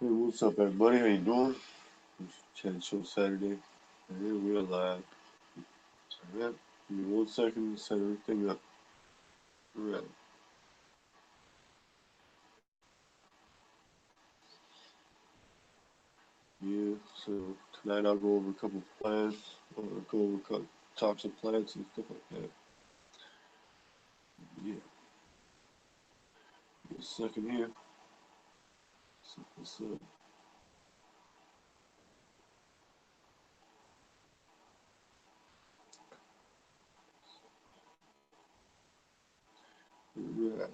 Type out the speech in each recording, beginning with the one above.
Hey, what's up, everybody? How you doing? It's Chat Show Saturday. And here we are live. Alright, give me 1 second to set everything up. Alright, yeah, so tonight I'll go over a couple plans, or go over a couple tops of plants and stuff like that. Yeah, give me a second here. Set this up. Alright,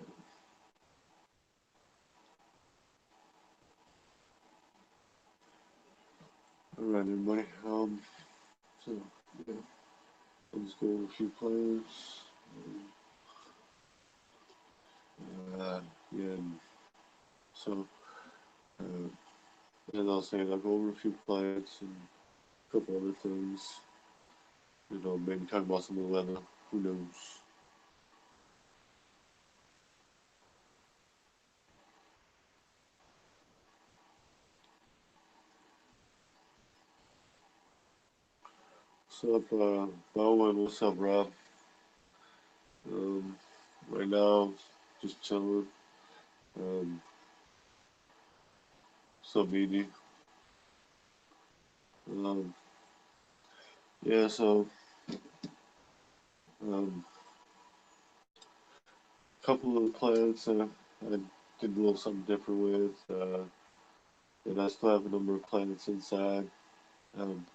alright, everybody. So, yeah, I'll just go over a few plans. Yeah, so, uh, as I was saying, I'll go over a few plants and a couple other things. Maybe talk about some of the weather. Who knows? What's up, Bowen? What's up, Rob? Um, right now, just chilling. Um, what's up, BD? Um, yeah, so, a couple of the plants I did a little something different with, and I still have a number of plants inside. Um,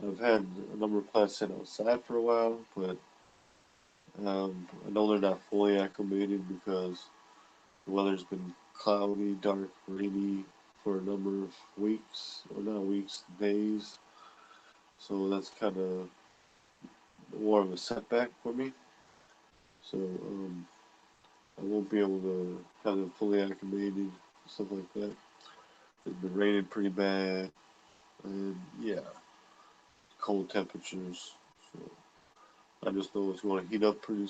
I've had a number of plants sit outside for a while, but I know they're not fully acclimated because the weather's been cloudy, dark, rainy for a number of weeks, or not weeks, days. So that's kind of more of a setback for me. So I won't be able to have them fully acclimated, stuff like that. It's been raining pretty bad, and yeah, cold temperatures. So I just know it's going to heat up pretty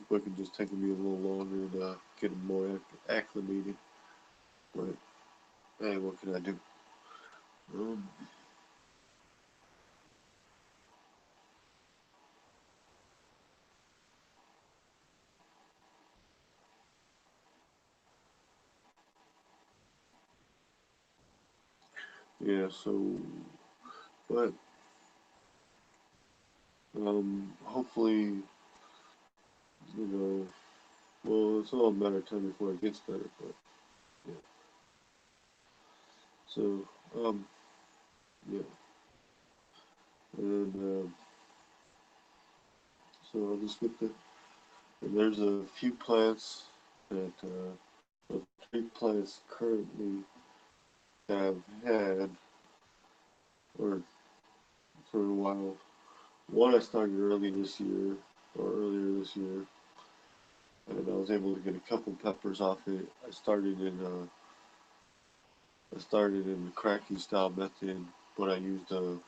quick, and just taking me a little longer to get them more acclimated. But hey, what can I do? Um, yeah, so, but hopefully, you know, well, it's all a matter of time before it gets better. But yeah, so yeah, and so I'll just get the. And there's a few plants that, well, three plants currently that I've had or for a while. One I started earlier this year, and I was able to get a couple peppers off it. I started in the cracking style method, but I used those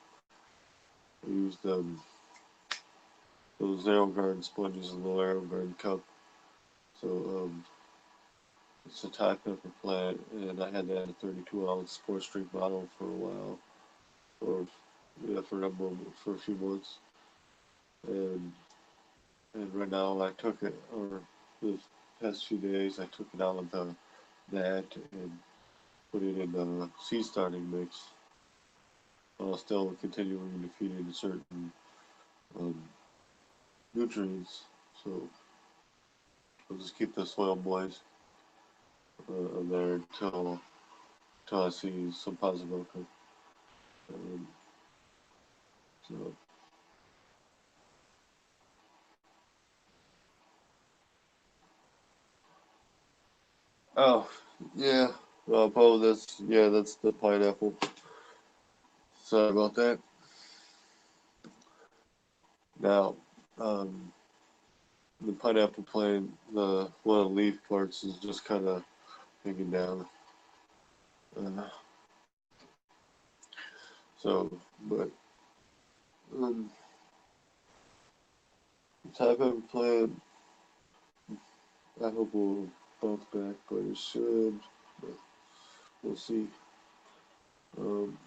AeroGarden sponges in the little AeroGarden cup. So it's a Thai pepper plant, and I had that in a 32-ounce sports drink bottle for a while, or yeah, for a few months, and right now I took it, or the past few days I took it out of that and put it in the seed starting mix, while still continuing to feed it certain um, nutrients. So I'll just keep the soil moist there until I see some positive outcome. Um, so, oh yeah, Poe, that's the pineapple. Sorry about that. Now, um, the pineapple plant, the one of the leaf parts is just kind of hanging down. Uh, so, but um, the type of plant, I hope will bounce back, but it should. But we'll see. Um,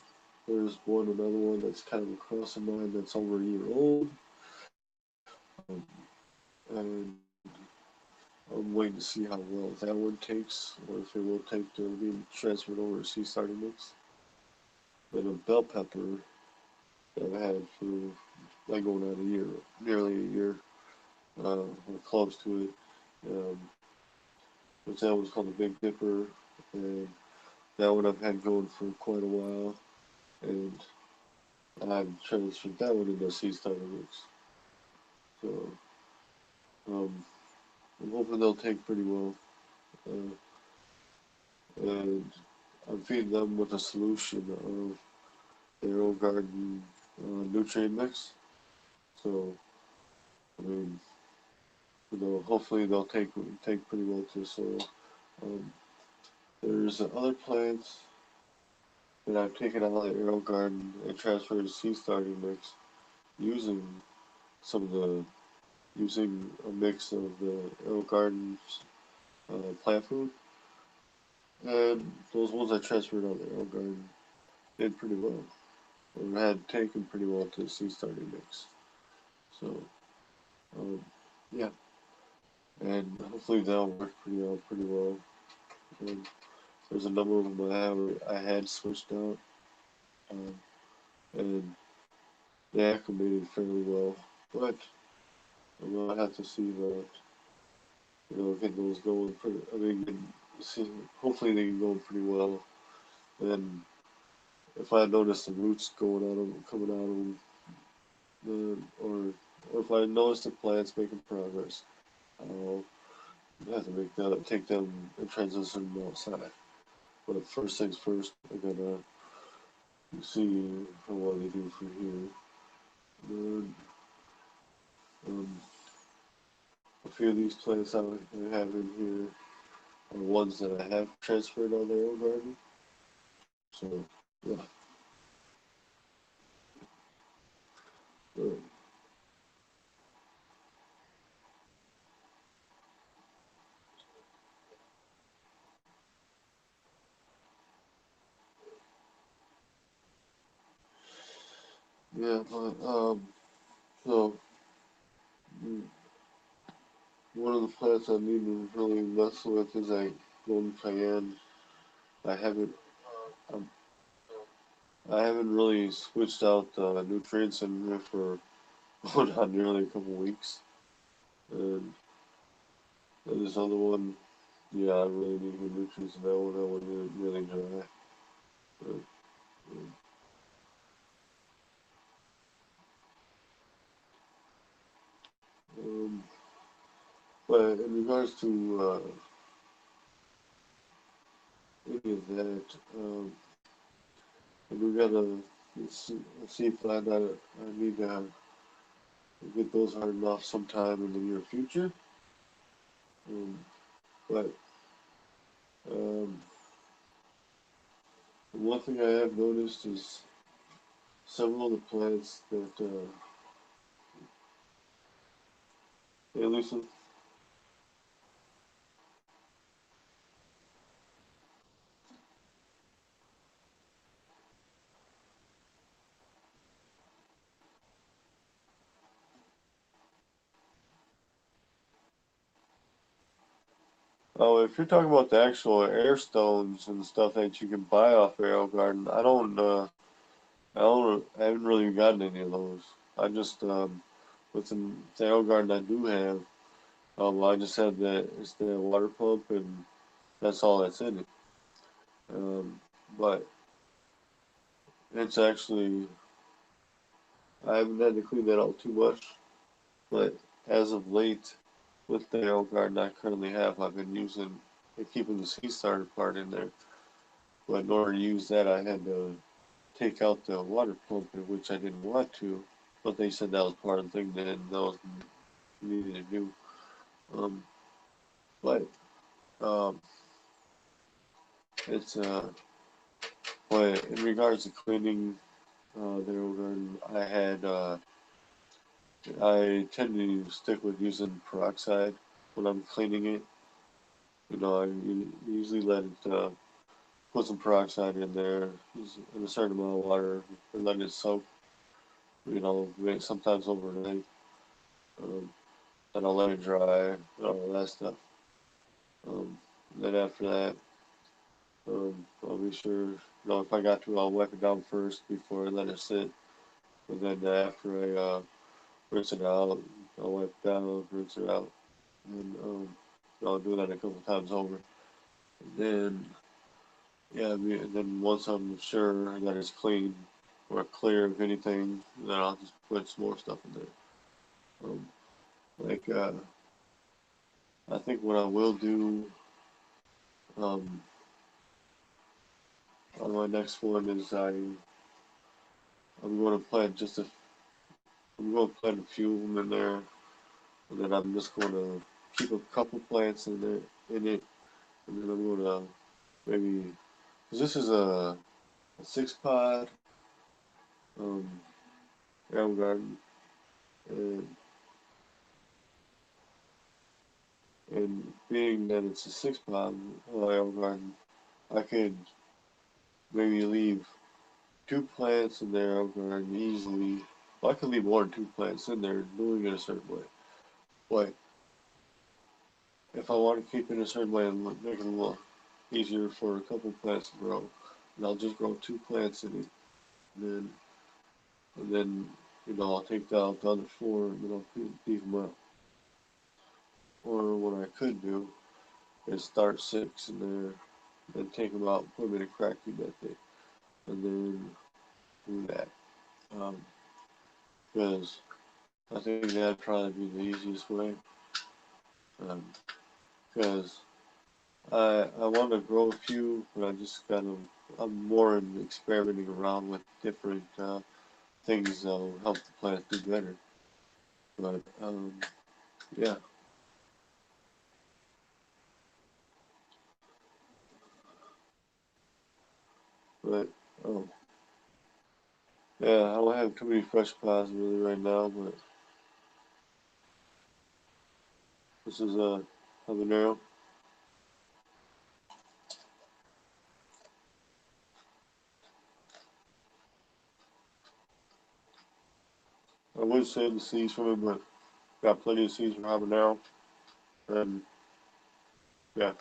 there's another one that's kind of a cross of mine that's over a year old. Um, and I'm waiting to see how well that one takes, or if it will take to be transferred over to Sea Starting Mix. Then a bell pepper that I had for like going on a year, nearly a year, or close to it. Which that one's called the Big Dipper, and that one I've had going for quite a while, and I've transferred that one into Sea Starting Mix. So um, I'm hoping they'll take pretty well. Uh, and I'm feeding them with a solution of their own garden nutrient mix. So, I mean, hopefully they'll take pretty well to the soil. Um, there's other plants that I've taken out of the Aero Garden and transferred to Sea Starting Mix using some of the using a mix of the Aero Garden's plant food, and those ones I transferred out of the Aero Garden did pretty well, or had taken pretty well to the Sea Starting Mix. So, um, yeah, and hopefully that'll work pretty well. And there's a number of them I had switched out, um, and they acclimated fairly well. But I'm gonna have to see that, get those going pretty. I mean, see, hopefully they can go pretty well. And if I notice the roots coming out of them, or if I notice the plants making progress, I'll have to take them and transition them outside. But first things first, I gotta see how well they do for here. And, um, a few of these plants I have in here are ones that I have transferred on their own garden. So, yeah. But, yeah, so mm, one of the plants I need to really mess with is like golden cayenne. I haven't, um, I haven't really switched out the nutrients in there for going on nearly a couple weeks. And this other one, yeah, I really need good nutrients in that one. That one is really dry. But, um, but in regards to any of that, we gotta see if I need to get those hardened off sometime in the near future. Um, but um, one thing I have noticed is several of the plants that hey Lisa, oh, if you're talking about the actual air stones and stuff that you can buy off Arrow Garden, I haven't really gotten any of those. I just, with the Arrow Garden I do have, I just have it's the water pump and that's all that's in it. Um, but it's actually, I haven't had to clean that out too much, but as of late, with the Arrow Garden I currently have, I've been using, keeping the sea starter part in there. But in order to use that, I had to take out the water pump, which I didn't want to, but they said that was part of the thing that was needed to do. Um, but um, it's but in regards to cleaning their garden, I tend to stick with using peroxide when I'm cleaning it. I usually let it put some peroxide in there, in a certain amount of water, and let it soak. Sometimes overnight. Um, then I'll let it dry, and all that stuff. Um, then after that, I'll be sure, if I got to, I'll wipe it down first before I let it sit. And then after I rinse it out, I'll wipe it down, rinse it out, and I'll do that a couple times over. And then, yeah, and then once I'm sure that it's clean or clear of anything, then I'll just put some more stuff in there. Um, like, I think what I will do um, on my next one is I'm going to plant I'm going to plant a few of them in there, and then I'm just going to keep a couple plants in it, and then I'm going to maybe, because this is a 6 pod um, elm garden, and being that it's a 6 pod elm garden, I could maybe leave 2 plants in there elm garden easily. Well, I could leave more than 2 plants in there, doing it a certain way. But if I want to keep it a certain way and make it a little easier for a couple plants to grow, and I'll just grow 2 plants in it, and then I'll take out the other 4 and then I'll leave them up. Or what I could do is start 6 in there, then take them out, put them in a crack method, and then do that. Because I think that'd probably be the easiest way. Because I want to grow a few, but I'm more in experimenting around with different things that'll help the plant do better. But yeah, but um, yeah, I don't have too many fresh pods really right now, but this is a habanero. I would save the seeds from it, but got plenty of seeds from habanero, and yeah,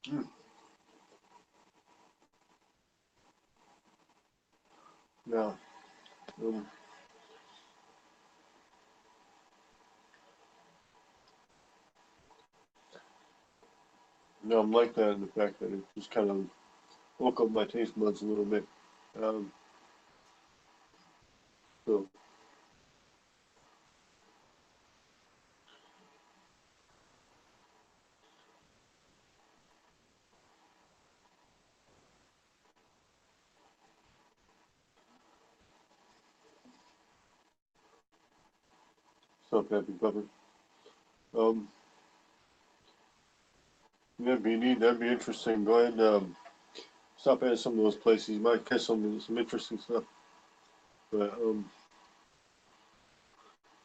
mm, yeah. Um, I'm like that in the fact that it just kind of woke up my taste buds a little bit. Um, so stop happy pupper. Um, yeah, BD, that'd be interesting. Go ahead and stop at some of those places. You might catch some interesting stuff. But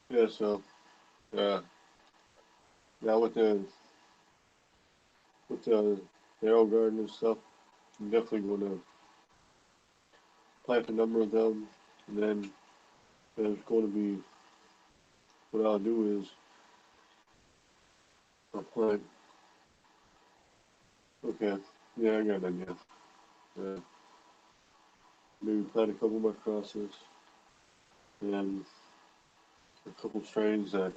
yeah. So yeah, now with the arrow garden and stuff, I'm definitely going to plant a number of them, and then there's going to be what I'll do is I'll plant. Okay, yeah, I got an idea. Uh, Maybe plant a couple more crosses and a couple strains that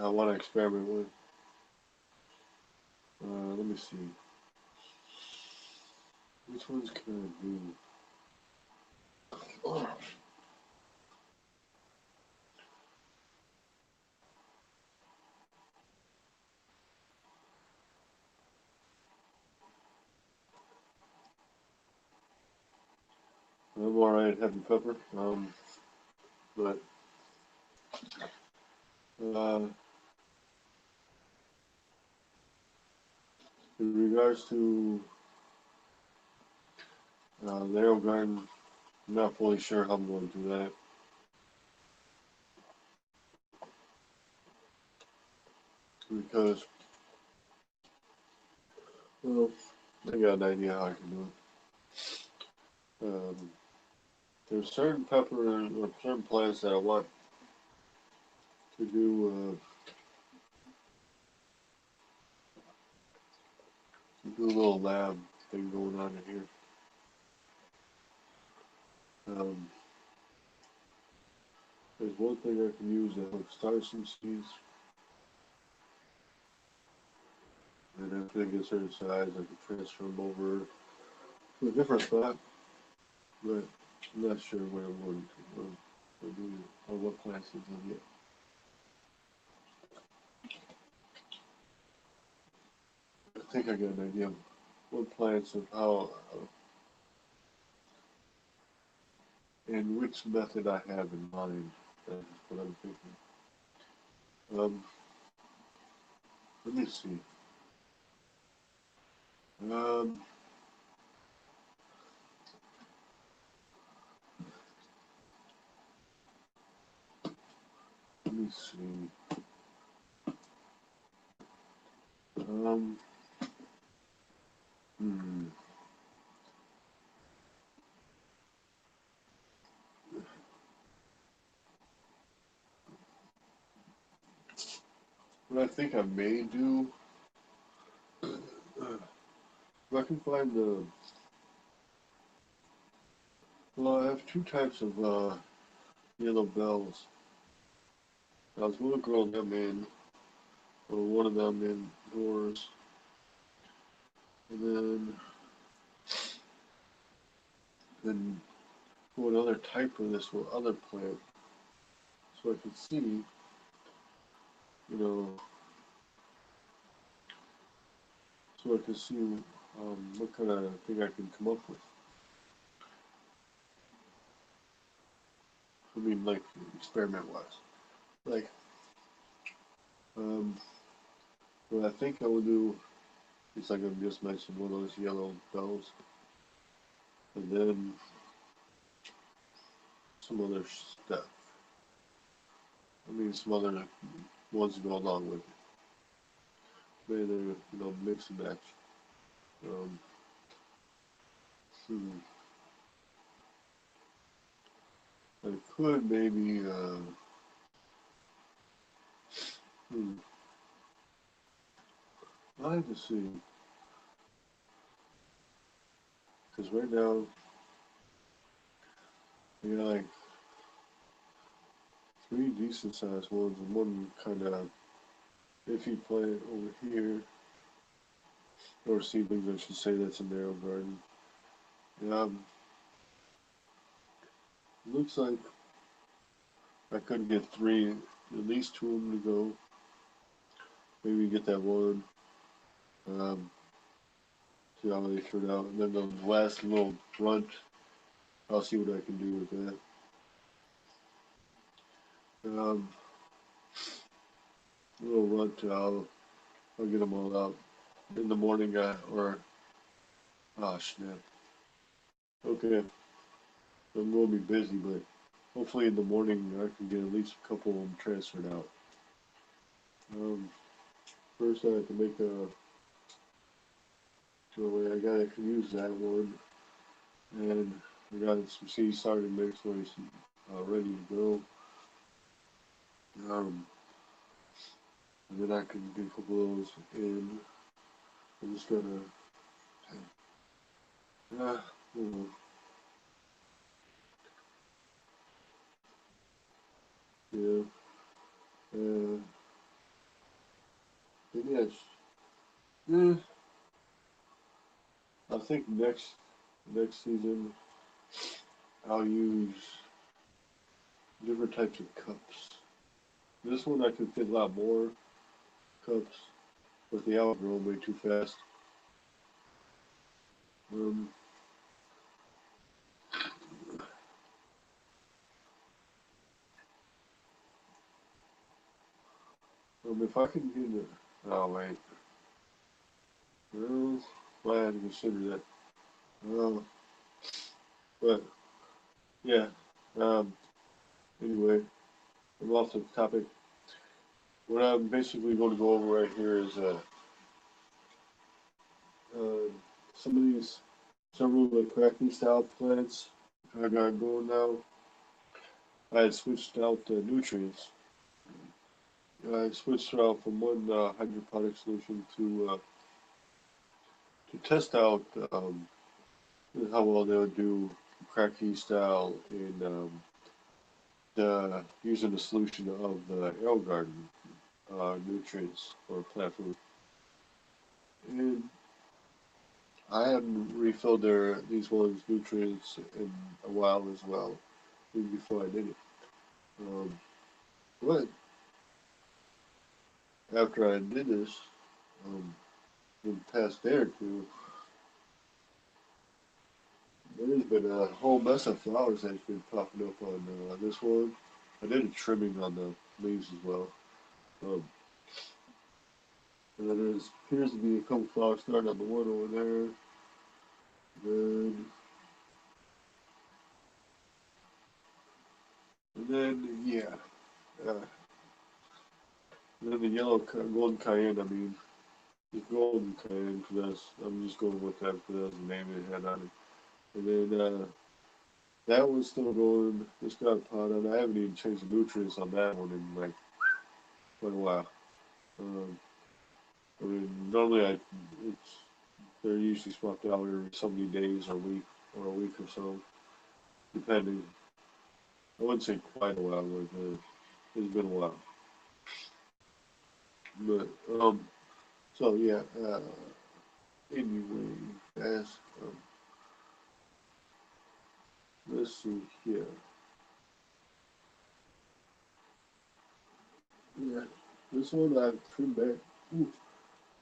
I want to experiment with. Let me see. Which ones can I do? Oh, I'm alright having pepper. But uh, in regards to the arrow garden, I'm not fully sure how I'm going to do that because, well, I got an idea how I can do it. There's certain pepper or certain plants that I want to do a little lab thing going on in here. Um, there's one thing I can use that will start some seeds, and after they get a certain size, I can transfer them over to a different spot. But I'm not sure where I'm going to do or what plants to do yet. I think I got an idea of what plants and how and which method I have in mind. That's what I'm thinking. Um, Let me see. Um, Let me see. Um, hmm. What I think I may do, if I can find the, well, I have two types of yellow bells. I was going to grow them in, or one of them indoors, and then grow another type of this with other plant, so I can see, know, so I can see what kind of thing I can come up with. I mean, like experiment-wise. Like, um, what I think I will do is like I just mentioned, one of those yellow bells, and then some other stuff. I mean, some other ones to go along with it. Maybe mix and match. Um, hmm. I could maybe, hmm. I have to see, because right now I got like three decent sized ones and one kind of iffy plant over here, or seedlings I should say, that's in narrow garden. Um, Looks like I could get three, at least two of them to go. Maybe get that one. Um, See how they turn out. And then the last little runt, I'll see what I can do with that. Um, Little runt, I'll get them all out in the morning, or, oh snap. Okay, I'm going to be busy, but hopefully in the morning I can get at least a couple of them transferred out. Um, First I have to make a, so I gotta use that one, and I got some seed starting mix ready to go. Um, and then I can get a couple of those in. I'm just gonna, yeah, you know, yeah, uh, and yes, yeah, I think next season I'll use different types of cups. This one I can fit a lot more cups, but they outgrow way too fast. Um, if I can get it, oh wait, well, I had to consider that. Uh, but yeah, um, anyway, I'm off the topic. What I'm basically going to go over right here is uh, some of these several of the cracking style plants I got going now. I had switched out the nutrients. I switched out from one hydroponic solution to test out how well they would do cracking style in using the solution of the L Garden nutrients or plant food. And I haven't refilled these ones nutrients in a while as well, even before I did it. Um, but after I did this, um, in the past day or two, there's been a whole mess of flowers that's been popping up on this one. I did a trimming on the leaves as well. Um, and then there appears to be a couple flowers starting on the one over there. Then, and then yeah. And then the golden cayenne, I mean, the golden cayenne, because I'm just going with that because that's the name it had on it. And then that one's still going. It's got a pot on. I haven't even changed the nutrients on that one in like quite a while. Um, I mean, normally it's they're usually swapped out every so many days or a week or so, depending. I wouldn't say quite a while, but it's been a while. But so yeah. Anyway, as let's see here. Yeah, this one I've trimmed back. Ooh,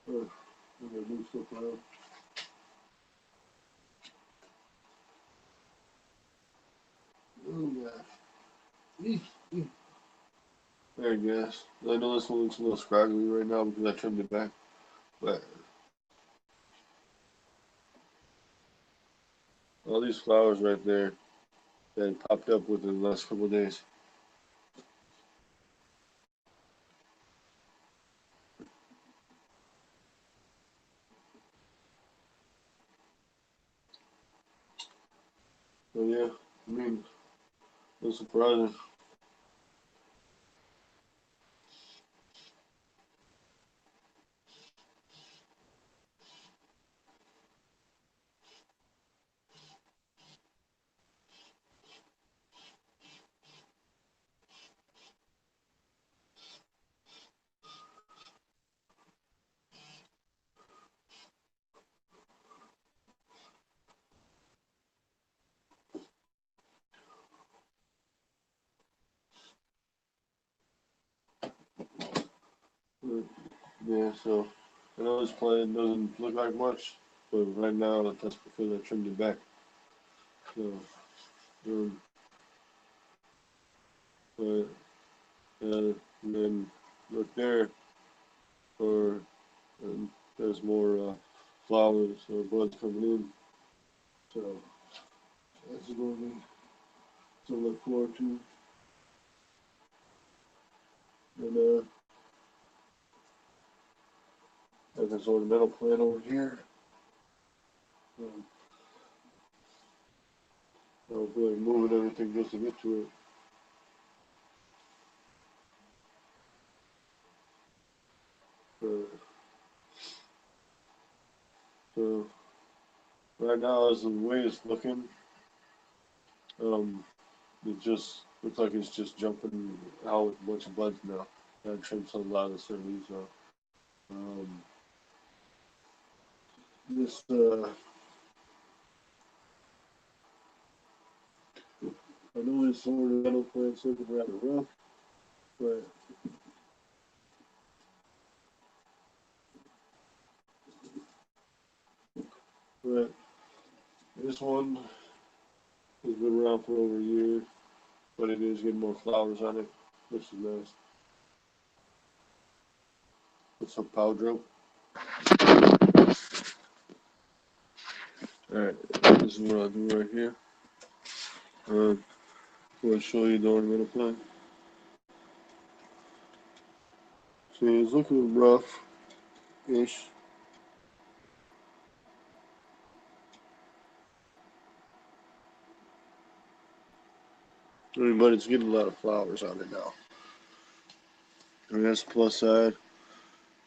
I'm gonna move stuff around. Oh gosh. Eesh, eesh. There, guys. I know this one looks a little scraggly right now because I trimmed it back, but all these flowers right there that popped up within the last couple of days. So yeah, I mean, no surprising. But, yeah, so I know this plant doesn't look like much, but right now that's because I trimmed it back. So, um, but and then look there for there's more flowers or buds coming in. So that's going to be to look forward to. And there's this ornamental plant over here. Um, I was really moving everything just to get to it. right now, as the way it's looking, it just looks like it's just jumping out with a bunch of buds now. I trimmed some a lot of the leaves off. This I know this ornamental plant's looking rather rough, but this one has been around for over a year, but it is getting more flowers on it, which is nice. What's up, Powdro? Alright, this is what I'll do right here. I'll show you the ornamental plant. See, it's looking rough-ish. But it's getting a lot of flowers on it now. And that's the plus side.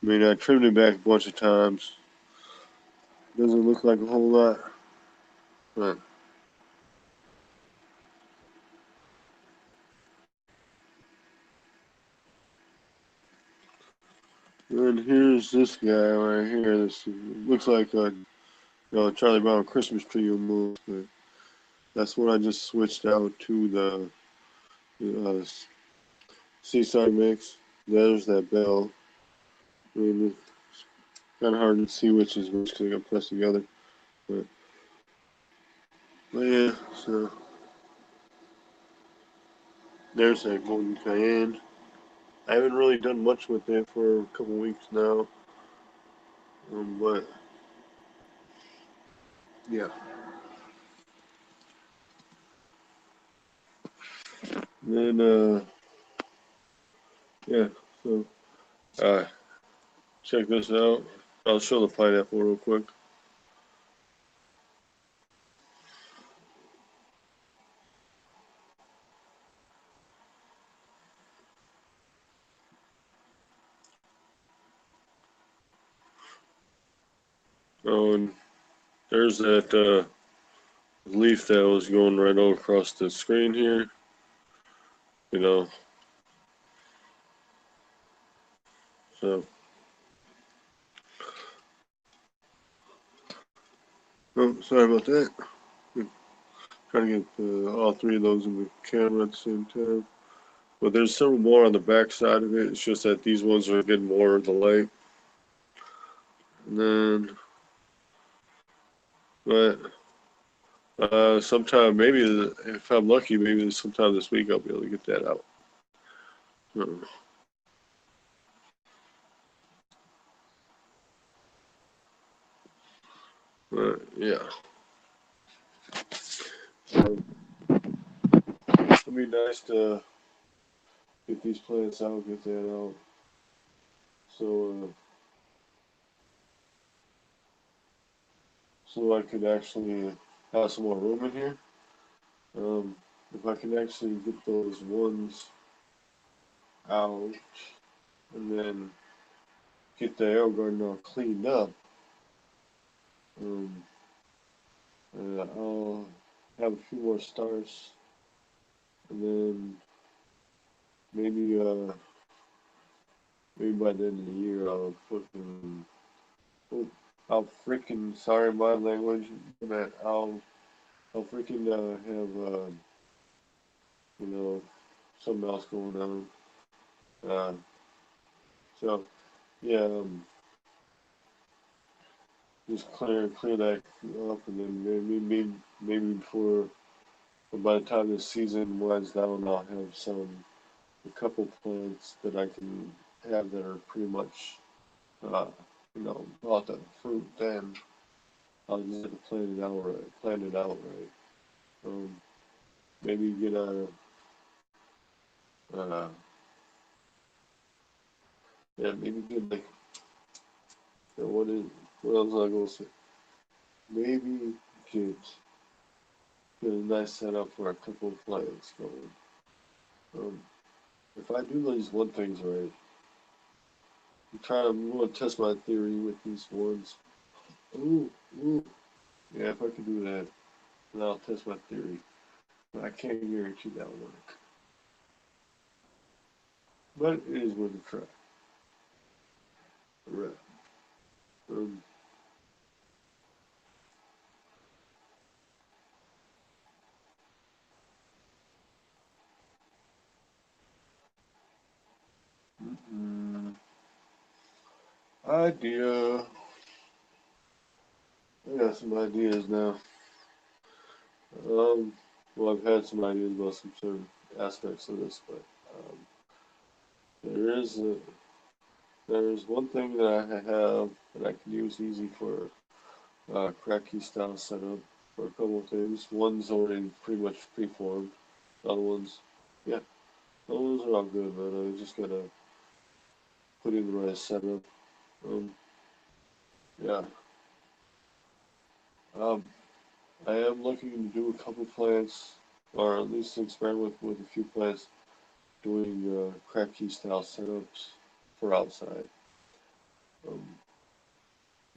I mean, I trimmed it back a bunch of times. Doesn't look like a whole lot, but and here's this guy right here. This looks like a Charlie Brown Christmas tree removed, but that's what I just switched out to the Seaside mix. There's that bell. I mean, it's kind of hard to see which is which because they got pressed together. But yeah, so there's that Golden Cayenne. I haven't really done much with it for a couple weeks now, but yeah. Then yeah, so check this out. I'll show the pineapple real quick. Oh, and there's that leaf that was going right over across the screen here. You know, so. Oh, sorry about that. Trying to get all three of those in the camera at the same time. But there's several more on the back side of it. It's just that these ones are getting more of the light. And then, but sometime, maybe if I'm lucky, maybe sometime this week I'll be able to get that out. But yeah. It'd be nice to get these plants out, get that out. So I could actually have some more room in here. If I can actually get those ones out and then get the AeroGarden all cleaned up, I'll have a few more starts, and then maybe by the end of the year I'll freaking sorry my language, but I'll freaking have something else going on. So yeah, just clear that up, and then maybe before, by the time this season winds down, I'll have a couple plants that I can have that are pretty much about the fruit. Then I'll just have to plan it out right. Maybe get uh, maybe get like what else was I gonna say? Maybe get a nice setup for a couple of plants going. If I do these one things right, I'm going to test my theory with these ones. Ooh, Yeah, if I could do that, then I'll test my theory. But I can't guarantee that'll work. But it is worth a try. Right. Um, mm, idea. I got some ideas now. Um, well, I've had some ideas about some certain aspects of this, but um, there is there's one thing that I have that I can use easy for crack key style setup for a couple of things. One's already pretty much preformed. The other ones, yeah, those are all good, but I just gotta put in the right setup. Um, yeah. Um, I am looking to do a couple plants, or at least experiment with a few plants doing crack key style setups for outside. Um,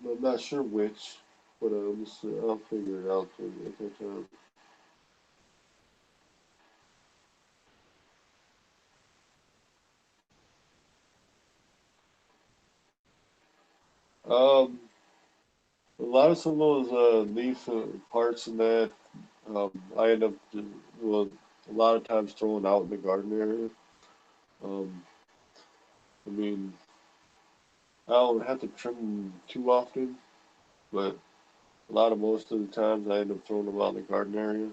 I'm not sure which, but I'll figure it out at that time. Um, a lot of some of those leaf parts and that I end up well, a lot of times throwing out in the garden area. Um, I mean, I don't have to trim them too often, but a lot of most of the times I end up throwing them out in the garden area.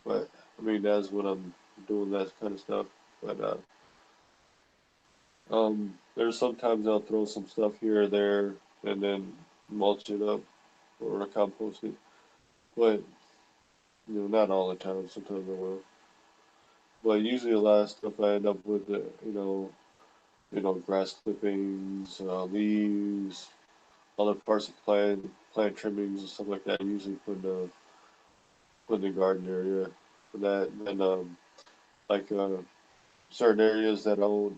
But I mean, that's when I'm doing that kind of stuff. But there's sometimes I'll throw some stuff here or there and then mulch it up or compost it. But not all the time. Sometimes I will. But usually a lot of stuff I end up with, grass clippings, leaves, other parts of plant trimmings and stuff like that. I usually put in the garden area for that. And like certain areas that own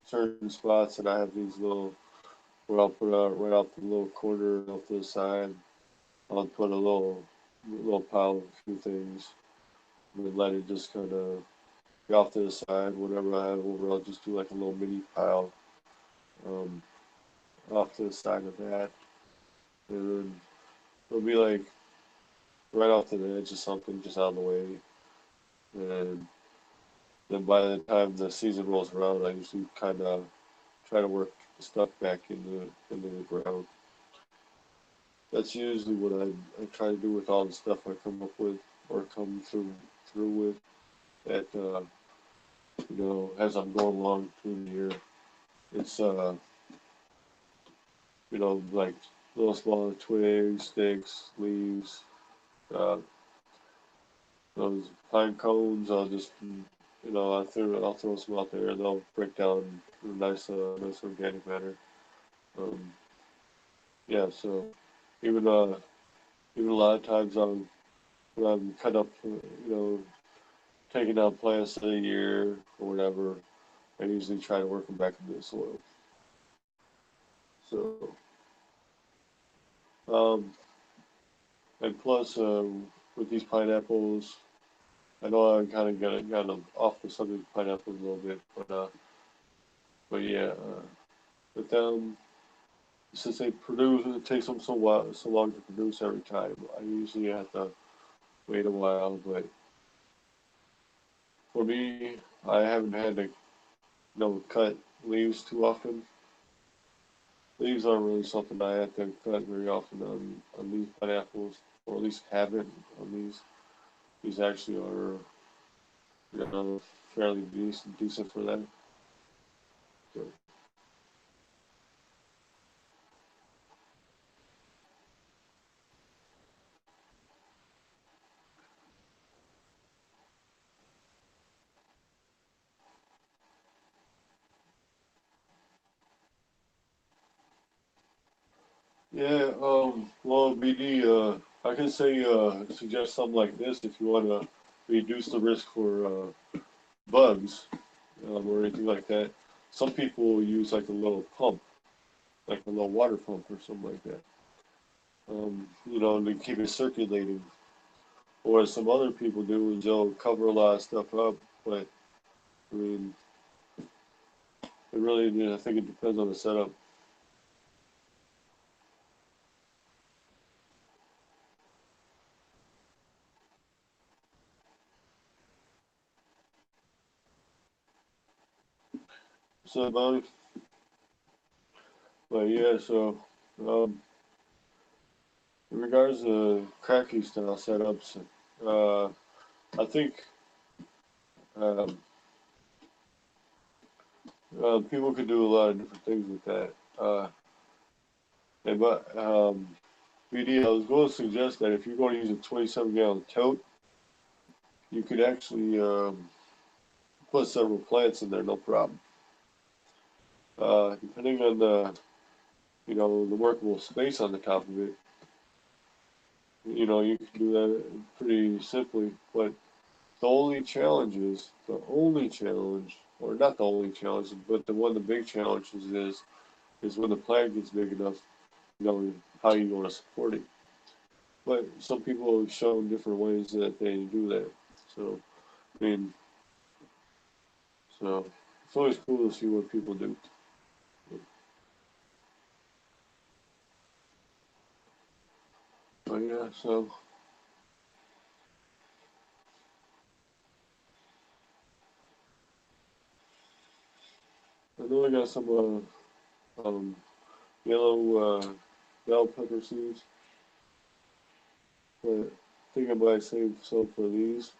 certain spots that I have these little where I'll put out right off the little corner off to the side. I'll put a little pile of a few things and then let it just kind of be off to the side. Whatever I have over, I'll just do like a little mini pile um, off to the side of that, and then it'll be like right off to the edge of something, just out of the way. And then by the time the season rolls around, I usually kind of try to work the stuff back into the ground. That's usually what I try to do with all the stuff I come up with or come through with at as I'm going along through the year. It's like little small twigs, sticks, leaves, uh, those pine cones. I'll throw some out there and they'll break down in a nice organic manner. Um, yeah, so even even a lot of times when I'm cut up, taking down plants in a year or whatever, I usually try to work them back into the soil. So, um, and plus, with these pineapples, I know I kind of got off the subject of pineapples a little bit, but yeah, with them, since they produce, it takes them so long to produce every time. I usually have to wait a while, but for me, I haven't had to cut leaves too often. Leaves aren't really something I have to cut very often on these pineapples, or at least haven't on these. These actually are, fairly decent for that. So, yeah, well, BD, I can suggest something like this if you want to reduce the risk for bugs or anything like that. Some people use like a little pump, like a little water pump or something like that. to keep it circulating. Or some other people do is they'll cover a lot of stuff up. But I mean, it really, I think it depends on the setup. So, Bonnie, but yeah, so um, in regards to cracky style setups, uh, I think um, people could do a lot of different things with that. But BD, I was going to suggest that if you're going to use a 27-gallon tote, you could actually put several plants in there, no problem. Depending on the workable space on the top of it, you can do that pretty simply. But the only challenge, or not the only challenge, but one of the big challenges is when the plant gets big enough, how you going to support it. But some people have shown different ways that they do that. So, I mean, so it's always cool to see what people do. But yeah, so I know I got some yellow bell pepper seeds, but I think I might save some for this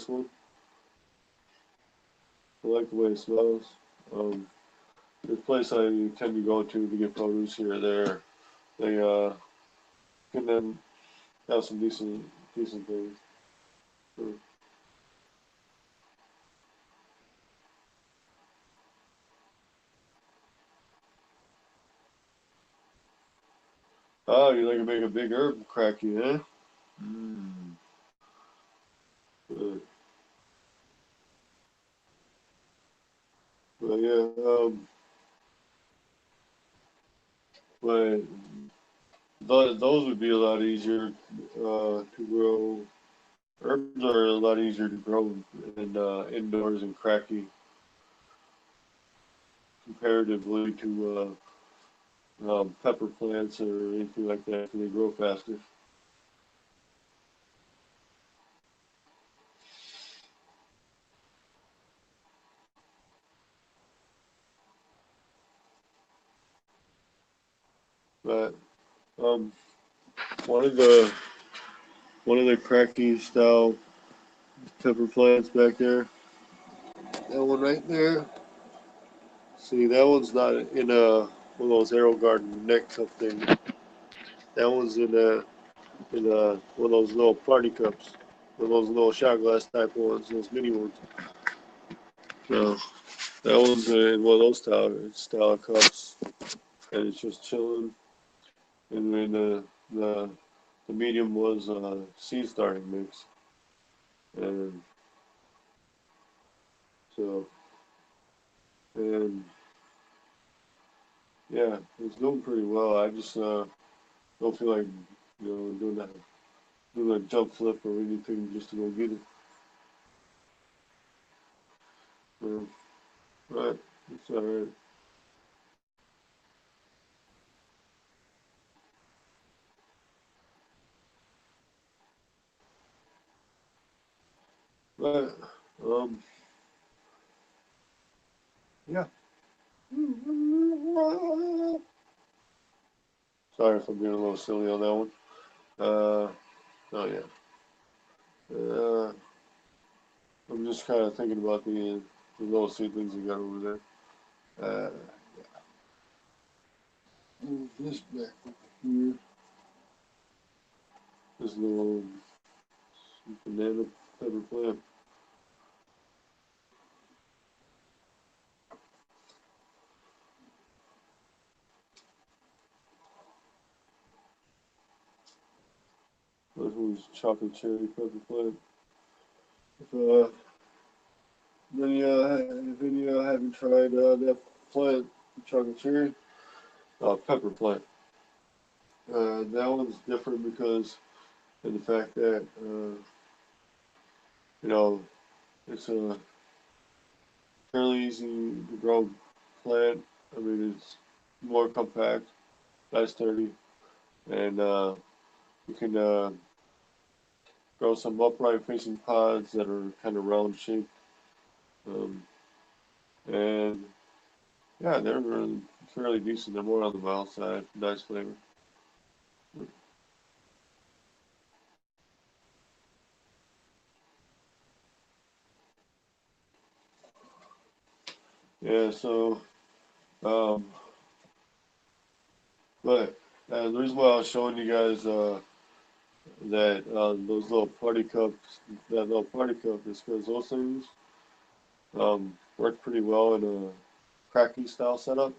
one. I like the way it smells. Um, the place I tend to go to get produce here or there, they can then have some decent things. So, oh, you like to make a big herb cracky, huh? Mm. But, but yeah, but those would be a lot easier to grow. Herbs are a lot easier to grow in indoors and cracky comparatively to pepper plants or anything like that. They grow faster. But um, one of the one of the cracky style pepper plants back there, that one right there. See, that one's not in one of those Arrow Garden neck cup things. That one's in one of those little party cups, one of those little shot glass type ones, those mini ones. So that one's in one of those style cups, and it's just chilling. And then the the medium was seed starting mix, and so and yeah, it's doing pretty well. I just don't feel like doing a jump flip or anything just to go get it. Um, but it's all right. But yeah. Sorry if I'm being a little silly on that one. Oh yeah. Uh, I'm just kind of thinking about the little seedlings you got over there. Uh, move this back over here. This little banana pepper plant. This one's chocolate cherry pepper plant. If if any haven't tried that plant, chocolate cherry, pepper plant. That one's different because of the fact that you know it's a fairly easy to grow plant. I mean, it's more compact, less sturdy, and you can grow some upright facing pods that are kind of round shaped. Um, and yeah, they're really fairly decent. They're more on the mild side, nice flavor. Yeah, so um, but the reason why I was showing you guys that those little party cups, that little party cup, is because those things work pretty well in a cracky style setup.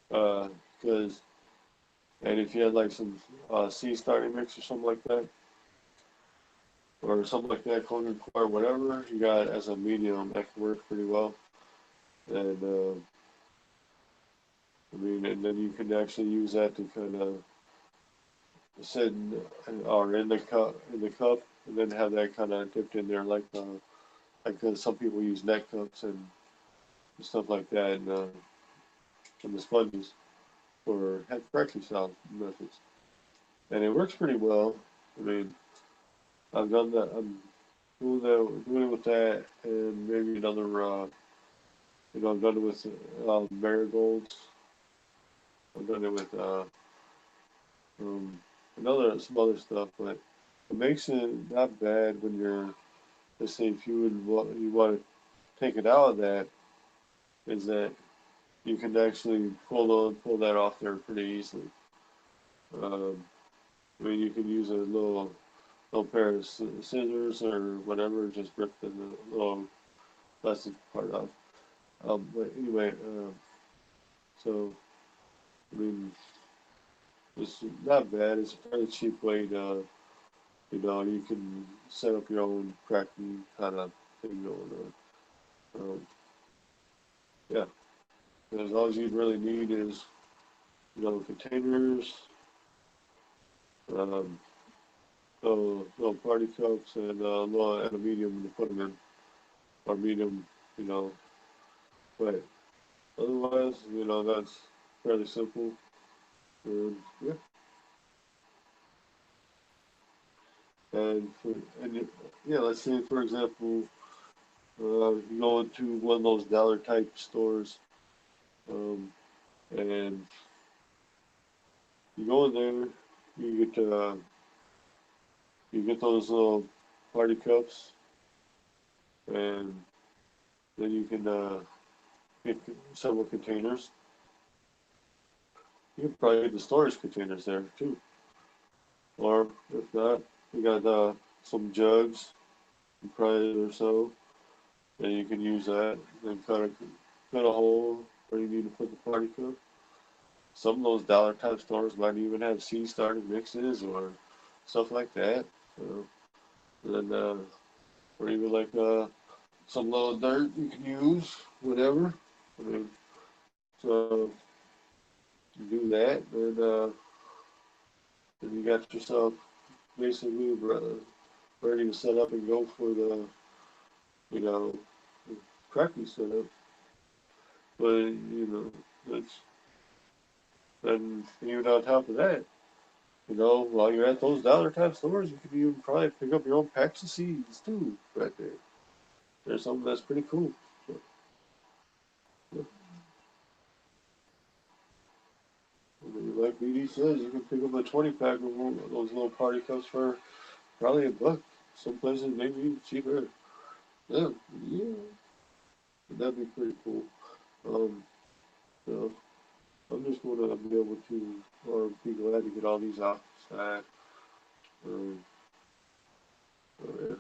Because and if you had like some seed starting mix or something like that, or something like that, clone or whatever, you got it as a medium that can work pretty well. And I mean, and then you can actually use that to kind of sit or in the cup, and then have that kind of dipped in there, like some people use neck cups and stuff like that, and the sponges for breakfast style methods, and it works pretty well. I mean, I've done that. I'm doing it with that, and maybe another. I've done it with marigolds. I've done it with um, some other stuff, but it makes it not bad when you're, let's say, if you want to take it out of that, is that you can actually pull that off there pretty easily. Um, I mean, you can use a little pair of scissors or whatever, just rip the little plastic part off. But anyway, so I mean, it's not bad. It's a fairly cheap way to, you can set up your own cracking kind of thing going on. Yeah, as all you really need is, containers, um, little party cups, and and a medium to put them in, or medium, you know. But otherwise, that's fairly simple. And yeah, and for, and yeah, let's say for example, you go into one of those dollar type stores, um, and you go in there, you get you get those little party cups, and then you can get several containers. You can probably get the storage containers there too, or if not, you got some jugs, probably or so, and you can use that and cut a hole where you need to put the party cup. Some of those dollar type stores might even have seed starting mixes or stuff like that. And then, or even like some little dirt you can use, whatever. I mean, so you do that, and you got yourself basically ready to set up and go for the, you know, cracking setup. But that's and even on top of that, while you're at those dollar type stores, you can even probably pick up your own packs of seeds too, right there. There's something that's pretty cool. So, yeah. I mean, like BD says, you can pick up a 20 pack of those little party cups for probably $1. Some places maybe even cheaper. Yeah, yeah, that'd be pretty cool. Um, so I'm just gonna be able to, or be glad to get all these off the side. Um, so yeah.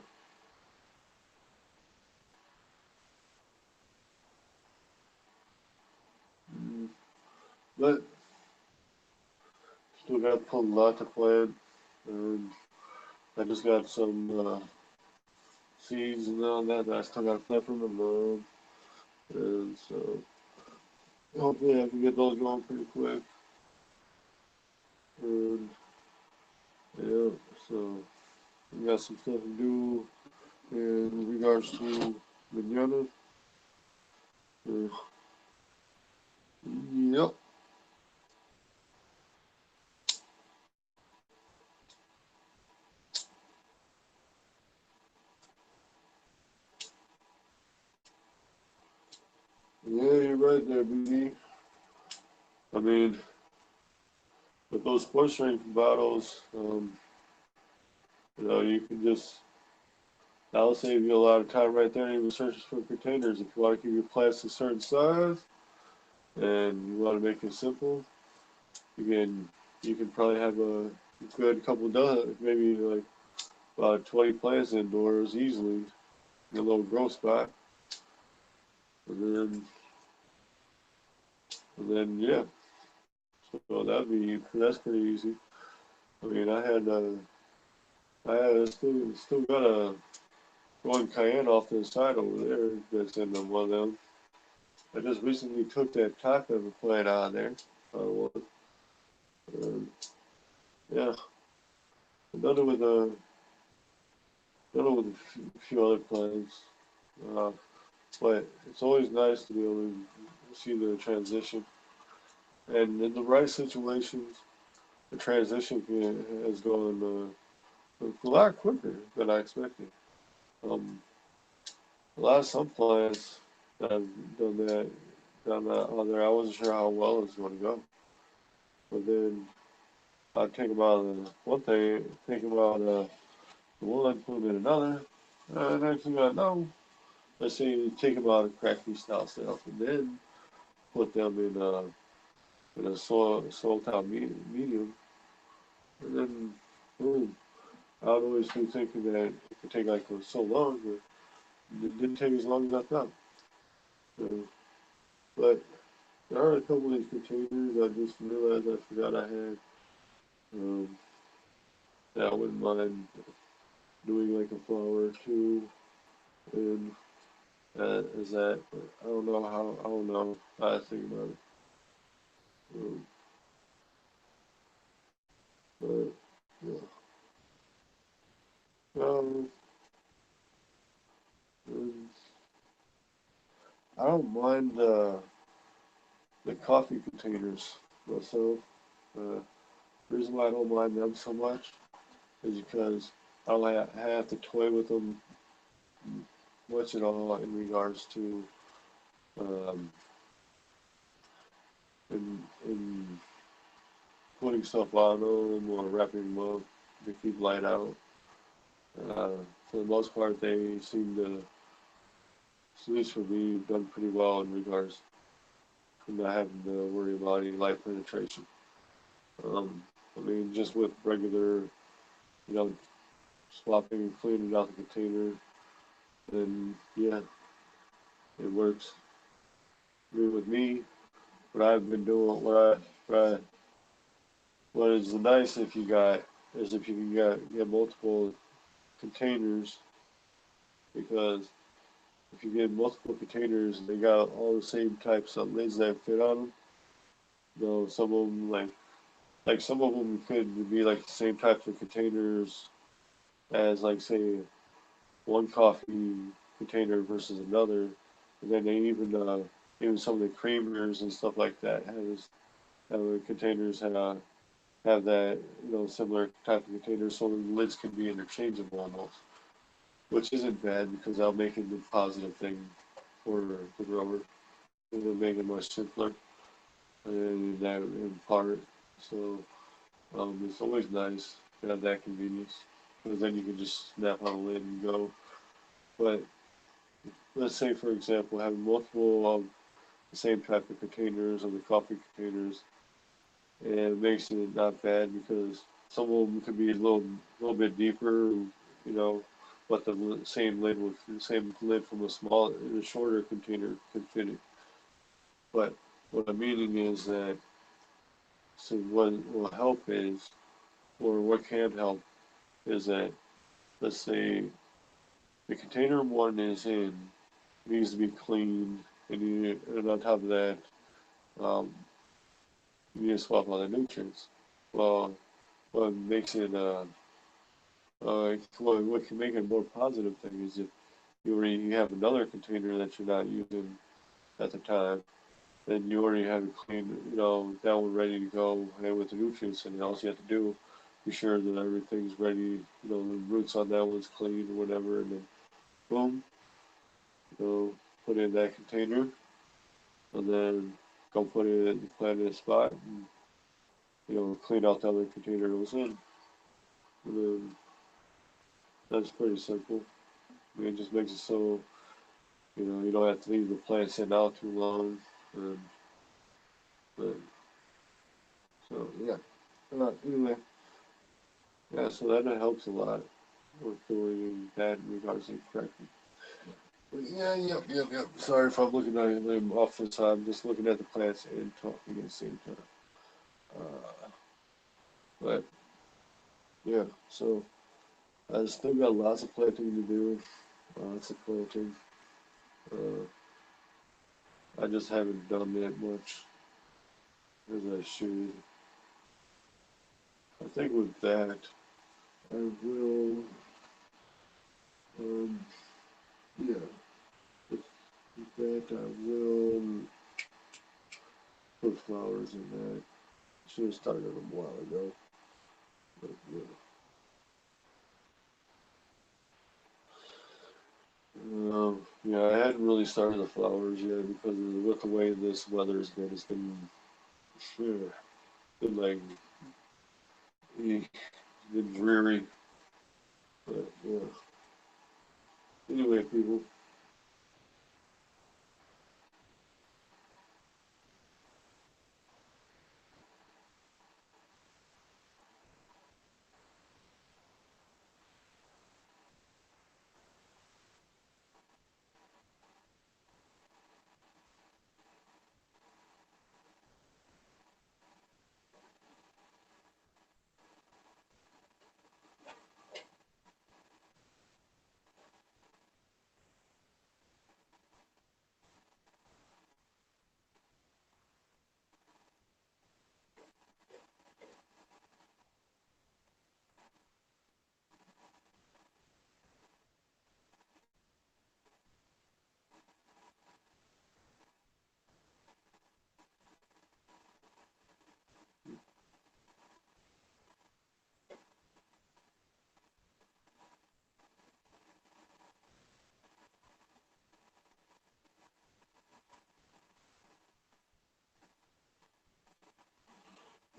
Mm, but still got to put a lot to plant. And I just got some seeds and all that I still got to plant from my mom. And so hopefully I can get those going pretty quick. And yeah, so we got some stuff to do in regards to manana. Uh, yep. Yeah, you're right there, BD. I mean, with those sports drink bottles, you can just, that'll save you a lot of time right there, even searching for containers. If you want to keep your plastic a certain size and you want to make it simple, you can you can probably have a good couple dozen, maybe like about 20 plants indoors easily in a little grow spot. And yeah, so that's pretty easy. I mean, I still got a one cayenne off to the side over there that's in one of them. I just recently took that top of the plant out of there. Uh, um, yeah, another with a few other plants. Uh, but it's always nice to be able to see the transition. And in the right situations, the transition has gone a lot quicker than I expected. Um, a lot of some plants that I've done that other, I wasn't sure how well it was going to go. But then I think about one thing, think about one, put them in another. Next thing I know, let's say you take them out of cracky style stuff and then put them in a soil top medium, and then boom. I would always be thinking that it could take like so long, but it didn't take as long as I thought. Uh, but there are a couple of these containers I just realized I forgot I had um, that I wouldn't mind doing like a flower or two and is that, but I don't know how I think about it. Um, but yeah, um, um, I don't mind the coffee containers myself. Uh, the reason why I don't mind them so much is because I don't have to toy with them much at all in regards to um, in putting stuff on them or wrapping them up to keep light out. Uh, for the most part, they seem to, at least for me, done pretty well in regards to not having to worry about any light penetration. Um, I mean, just with regular, know, swapping and cleaning out the container, then yeah, it works. I mean, with me, what I've been doing, what is nice if you got is if you can get multiple containers because if you get multiple containers and they got all the same types of lids that fit on them, some of them like some of them could be like the same types of containers as like say one coffee container versus another, and then they even some of the creamers and stuff like that have containers have that similar type of containers, so the lids can be interchangeable almost, which isn't bad because I'll make it a positive thing for the rubber. It'll make it much simpler in that in part. So it's always nice to have that convenience because then you can just snap on a lid and go. But let's say, for example, having multiple of the same type of containers of the coffee containers, and it makes it not bad because some of them could be little bit deeper, but the same lid from a shorter container could fit it. But what I'm meaning is that so what will help is, or what can help is that let's say the container one is in needs to be cleaned, and on top of that, um, you need to swap out the nutrients. well, what makes it what can make it a more positive thing is if you have another container that you're not using at the time, then you already have it clean, that one ready to go, and with the nutrients, and all you have to do, be sure that everything's ready, the roots on that one's clean or whatever, and then boom, put it in that container, and then go put it in, plant it in a spot, and clean out the other container it was in, and then that's pretty simple. I mean, it just makes it so you don't have to leave the plant sitting out too long, and but, so yeah. Anyway, yeah, so that helps a lot with doing that in regards to correcting. But yeah, yep. Sorry if I'm looking at them off the time. I'm just looking at the plants and talking at the same time. But yeah, so I still got lots of planting to do. Lots of planting. Uh, I just haven't done that much as I should. I think with that, I will. Um, yeah, with that, I will put flowers in that. Should have started them a while ago. But yeah. Yeah, I hadn't really started the flowers yet because with the way this weather's been, it's been like eh, been dreary. But yeah. Anyway, people.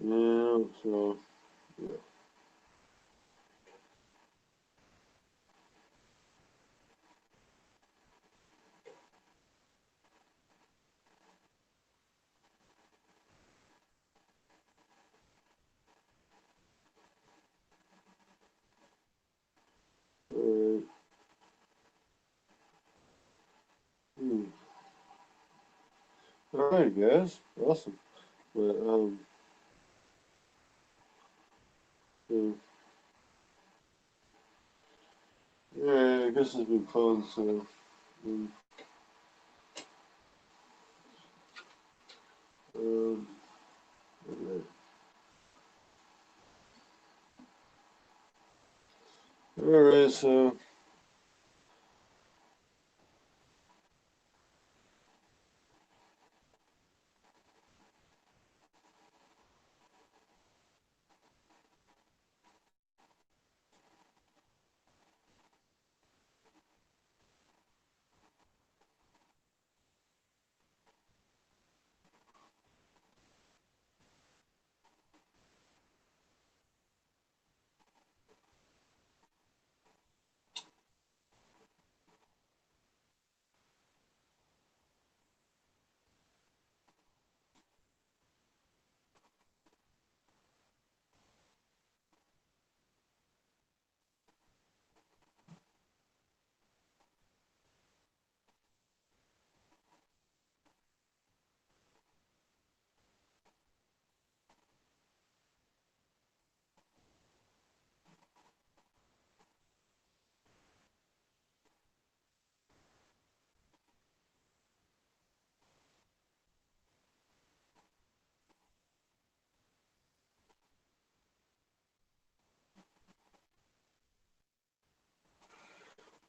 Yeah. So yeah. Uh, hmm. All right, guys. Awesome. But so, yeah, I guess it's been fun. So, um, um, all right. All right. So.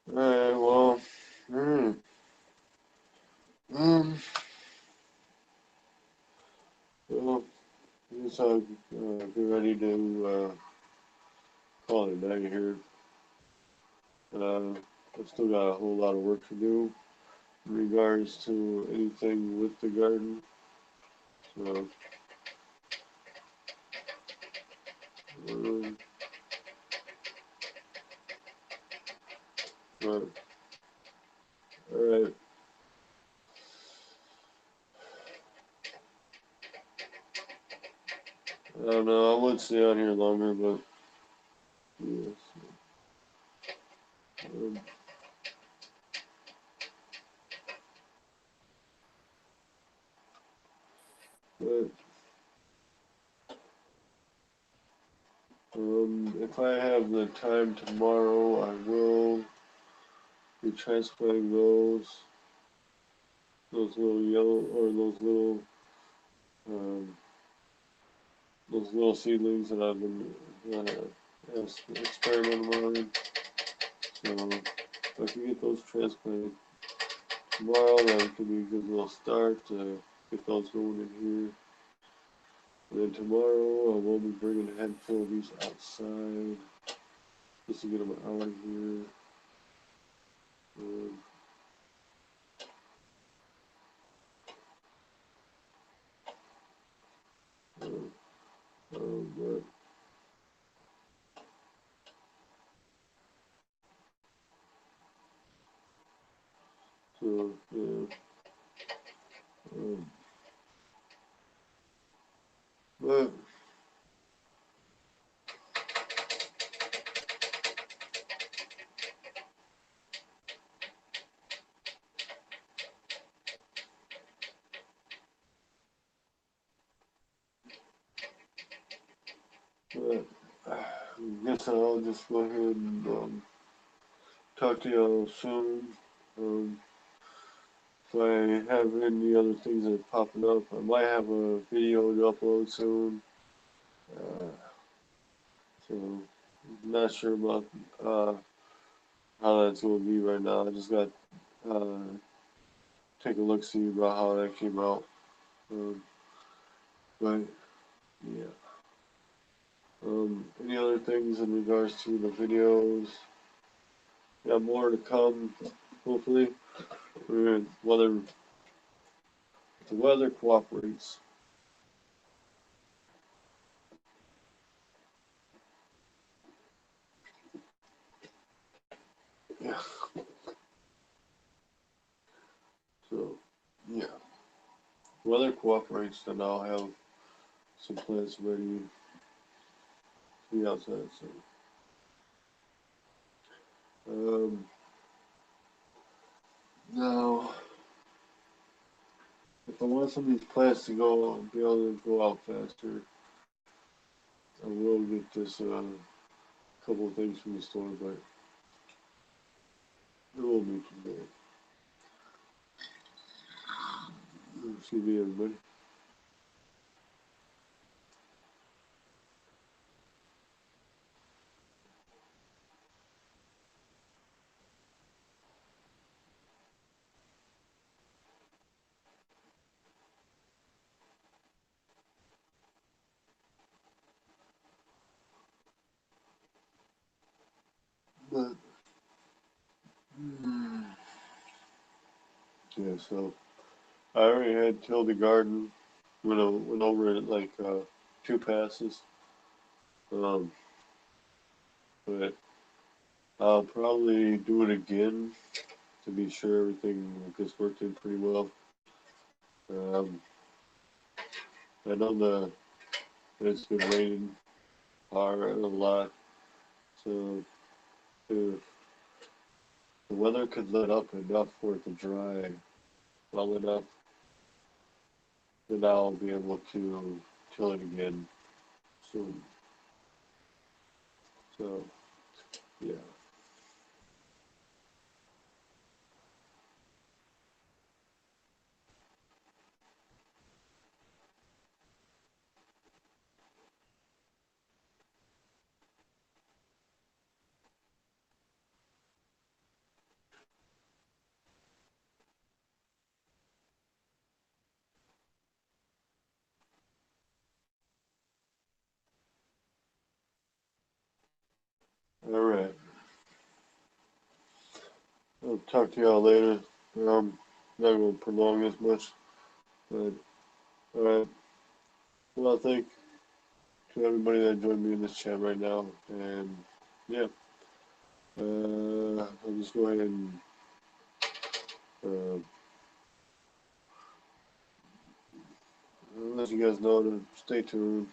Alright, well, hmm, um, well, I guess I'll get ready to call it a night here. I've still got a whole lot of work to do in regards to anything with the garden. So, um, but, alright. I don't know, I would stay on here longer, but, yes. Um, but, if I have the time tomorrow, I will be transplanting those little yellow, or um, those little seedlings that I've been experimenting on. So if I can get those transplanted tomorrow, that could be a good little start to get those going in here. And then tomorrow I will be bringing a handful of these outside just to get them out of here. Um, but so yeah, um, but but I guess I'll just go ahead and talk to y'all soon. Um, if I have any other things that are popping up, I might have a video to upload soon. Uh, so not sure about uh, how that's going to be right now. I just got uh, take a look see about how that came out. Um, but yeah. Any other things in regards to the videos? Yeah, more to come. Hopefully, whether the weather cooperates. Yeah. So yeah, weather cooperates, then I'll have some plants ready to be outside. So um, now, if I want some of these plants to be able to go out faster, I will get this couple of things from the store, but it will be today. Excuse me, everybody. But yeah, so I already had tilled the garden. Went over it like two passes. Um, but I'll probably do it again to be sure everything gets worked in pretty well. Um, I know it's been raining hard a lot, so if the weather could let up enough for it to dry well enough, then I'll be able to till it again soon. So yeah. Alright. I'll talk to y'all later. Not going to prolong this much. But, alright. Well, thank to everybody that joined me in this chat right now. And, yeah. I'll just go ahead and uh, let you guys know to stay tuned.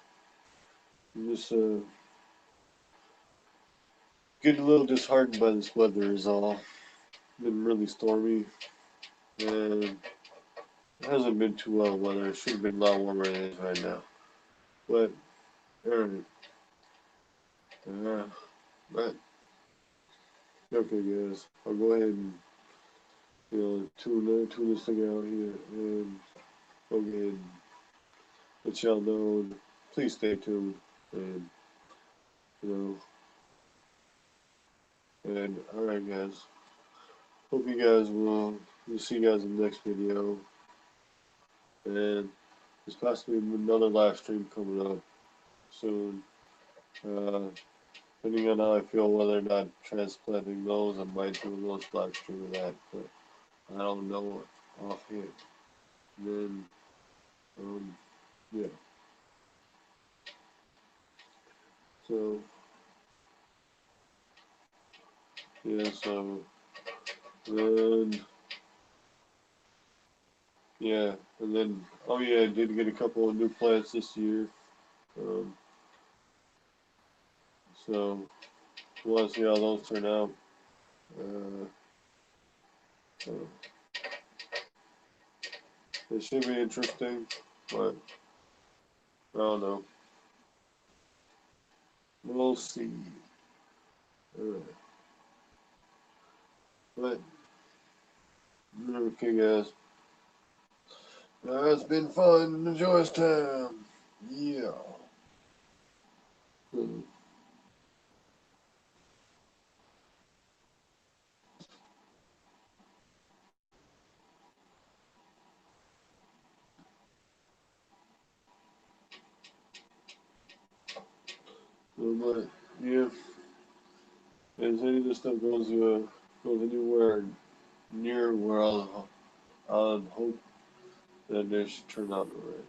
I'm just getting a little disheartened by this weather is all. Been really stormy, and it hasn't been too well weather. It should have been a lot warmer than it is right now. But, alright. But, okay guys, I'll go ahead and, tune this thing out here, and go ahead and let y'all know, and please stay tuned, and, and, alright guys, hope you guys we'll see you guys in the next video, and there's possibly another live stream coming up soon, depending on how I feel whether or not transplanting those, I might do a little live stream of that, but I don't know offhand. And then, yeah. So, yeah, so, then, yeah, and then, oh yeah, I did get a couple of new plants this year. Um, so, we'll see how those turn out. So, it should be interesting, but I don't know. We'll see. But, okay, guys. It's been fun. Enjoy this time. Yeah. But, yeah, as any of this stuff goes anywhere near where I'll hope that they should turn out alright.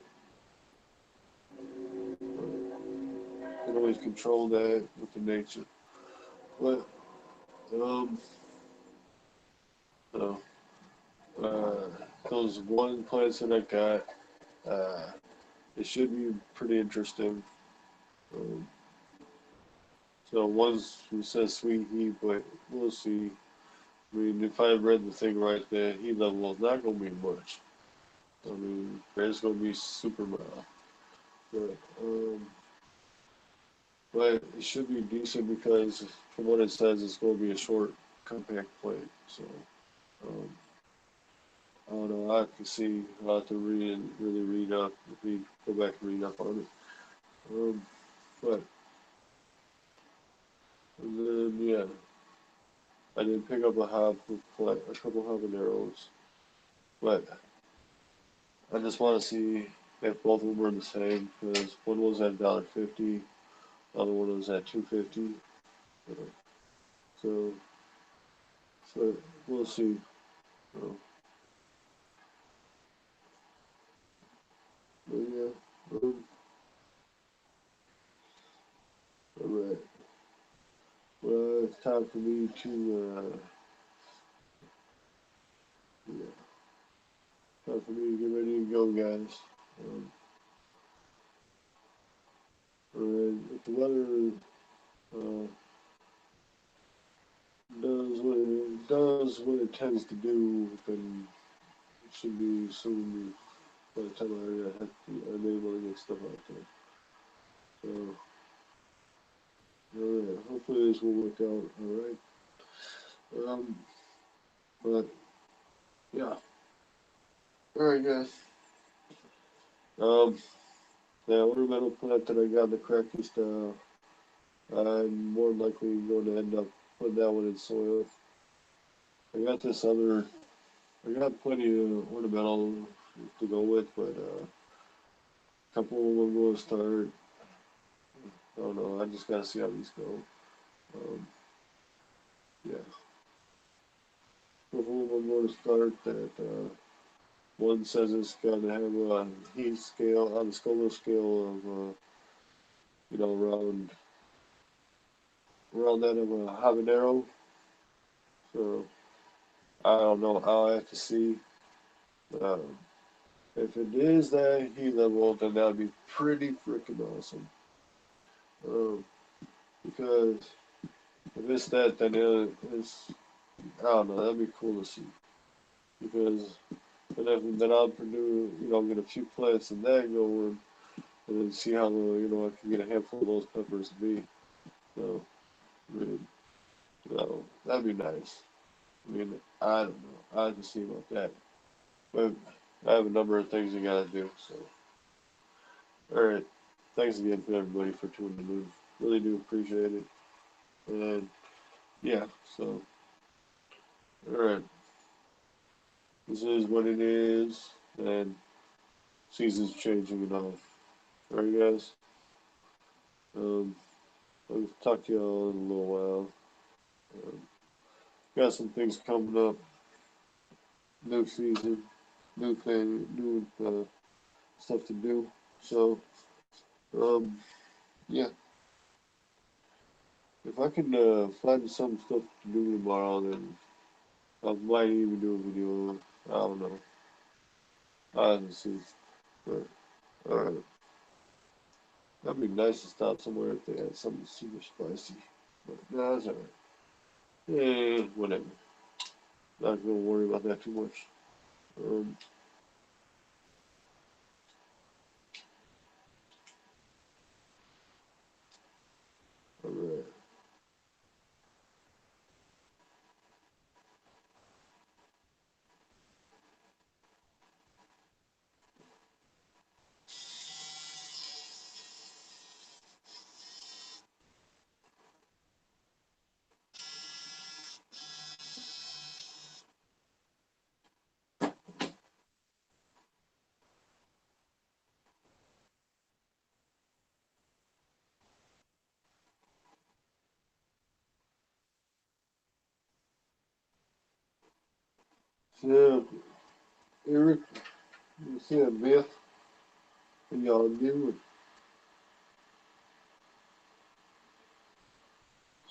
You can always control that with the nature. But, no. Those one plants that I got, it should be pretty interesting. Um, so one's who says sweet heat, but we'll see. I mean, if I read the thing right, the heat level is not going to be much. I mean, it's going to be super mild. But, but it should be decent because from what it says, it's going to be a short, compact plate. So, um, I don't know. I have to see. I'll have to read and really go back and read up on it. But and then yeah, I did pick up a couple habaneros, but I just want to see if both of them were the same because one was at $1.50, the other one was at $2.50. So, so we'll see. So, but yeah, all right. Well, it's time for me to yeah, time for me to get ready to go, guys. Um, if the weather uh, does what it tends to do, then it should be soon by the time I'm able to get stuff out there. So, yeah, hopefully this will work out alright. Um, but, yeah. Alright, guys. The ornamental plant that I got in the cracky style, I'm more likely going to end up putting that one in soil. I got this other, I got plenty of ornamental to go with, but a couple of them will start. I don't know. I just gotta see how these go. Um, yeah. Before I'm going to start that, one says it's going to have a heat scale on the Scoville scale of, around that of a habanero. So I don't know. I'll have to see. Um, if it is that heat level, then that'd be pretty freaking awesome. Um, because if it's that, then it's I don't know. That'd be cool to see. Because then I'll produce, get a few plants in that going, and then see how I can get a handful of those peppers to be. So, I mean, that'd be nice. I mean, I don't know. I have to see about that. But I have a number of things I gotta do. So, all right. Thanks again for everybody for tuning in. Really do appreciate it. And yeah, so all right. This is what it is, and seasons changing and all. All right, guys. Um, I'll talk to y'all in a little while. Um, got some things coming up. New season, new thing, new stuff to do. So, um, yeah. If I can find some stuff to do tomorrow, then I might even do a video. I don't know. I haven't seen. But, alright. That'd be nice to stop somewhere if they had something super spicy. But no, that's alright. Yeah, whatever. Not gonna worry about that too much. Um, alright. So, Eric, you see a myth and y'all do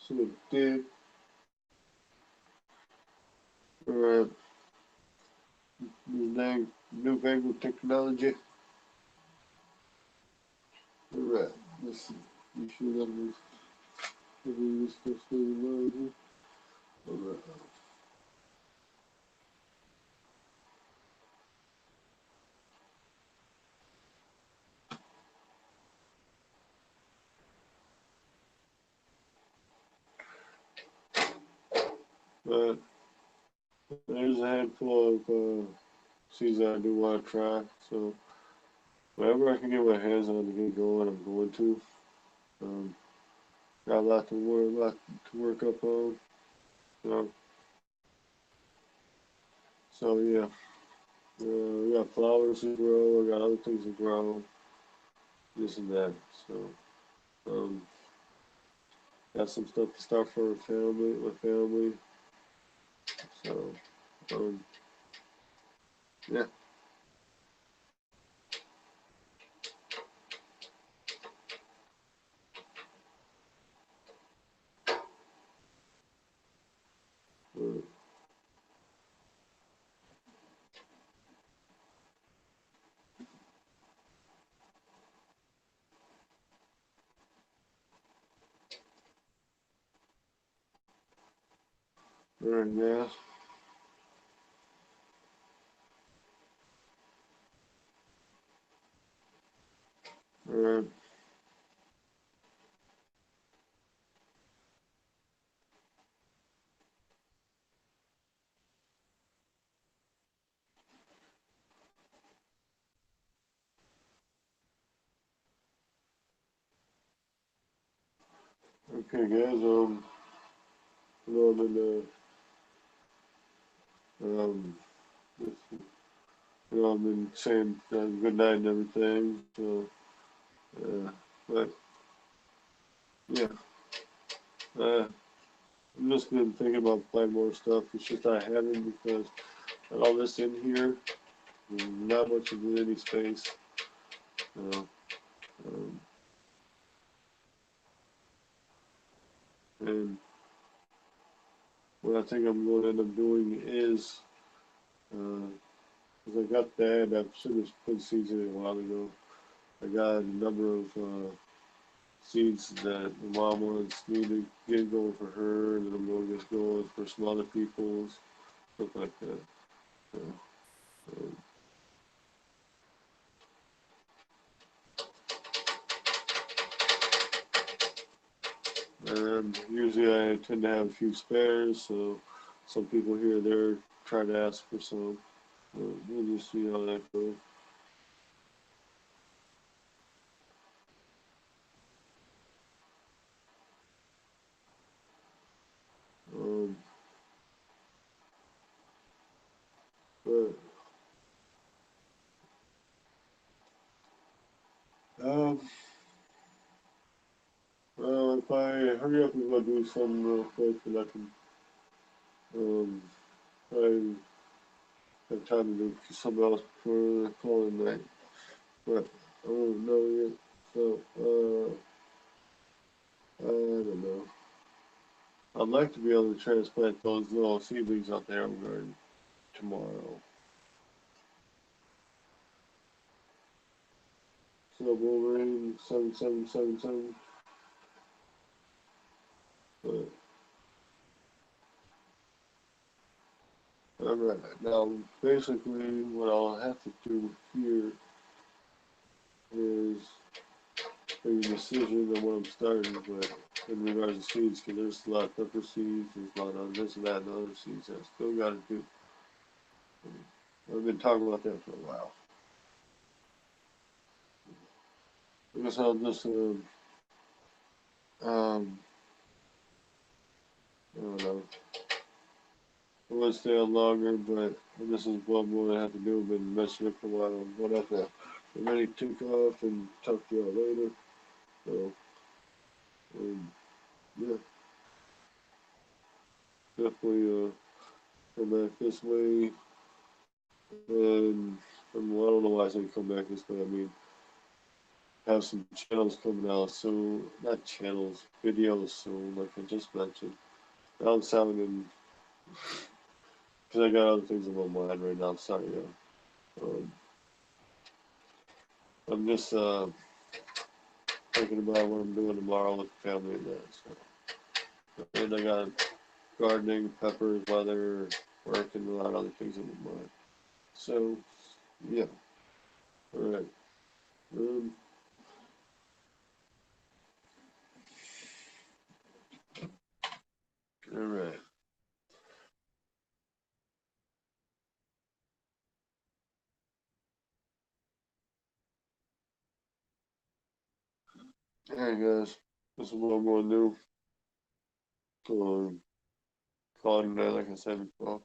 see a dude or newfangled technology. Alright, let's see. You sure that was everything was supposed to be loaded? Alright. But there's a handful of seeds that I do want to try. So whatever I can get my hands on to get going, I'm going to. Um, got a lot to work up on. So, so yeah, we got flowers to grow. I got other things to grow. This and that. So, um, got some stuff to start for my family. So, um, yeah. Uh, all right, guys. All right. Okay, guys. I'm in this, I've been saying good night and everything. So, but yeah. I'm just been thinking about playing more stuff. It's just I haven't because with all this in here, not much of any space. You know, um, and what I think I'm going to end up doing is, because I got that, I should have put seeds in it a while ago. I got a number of seeds that my mom wants me to get going for her, and then I'm going to get going for some other people's, stuff like that. So, um, and usually I tend to have a few spares, so some people here or there try to ask for some. We'll just see how that goes. Um, but um, well, if I hurry up and go do something real quick, and I can I have time to do something else before calling night. But I don't know yet. So I don't know. I'd like to be able to transplant those little seedlings out there garden tomorrow. So Wolverine 7777. But alright. Now basically what I'll have to do here is make a decision on what I'm starting, but in regards to seeds, because there's a lot of pepper seeds, there's a lot of this and that and other seeds I still got to do. I've been talking about that for a while. I guess I'll just, I don't know. I want to stay on longer, but this is what I'm going to have to do. I've been messing up for a while. I'm going to have to get ready to take off and talk to y'all later. So, yeah, definitely come back this way. And well, I don't know why I say come back this way. I mean, have some channels coming out soon. Not channels, videos soon, like I just mentioned. Now I'm sounding, because I got other things in my mind right now. I'm sorry, I'm just thinking about what I'm doing tomorrow with the family and that. So. And I got gardening, peppers, weather, work, and a lot of other things in my mind. So, yeah. All right. Um, all right. Hey guys, this is what I'm going to do. Calling tonight, like I said before,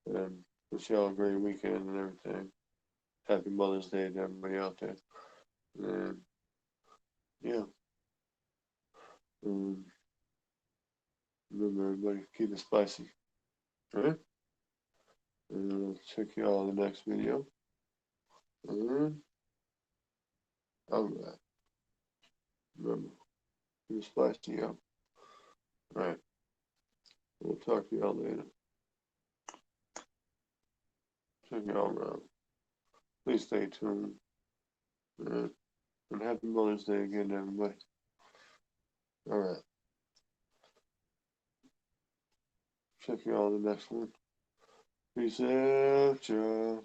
and wish y'all a great weekend and everything. Happy Mother's Day to everybody out there. And yeah, um, remember everybody, keep it spicy. All right? And I'll check y'all in the next video. And alright, remember, keep it spicy, yeah. Alright, we'll talk to y'all later. Check y'all around. Please stay tuned. And happy Mother's Day again, everybody. Alright, check y'all in the next one. Peace out, y'all.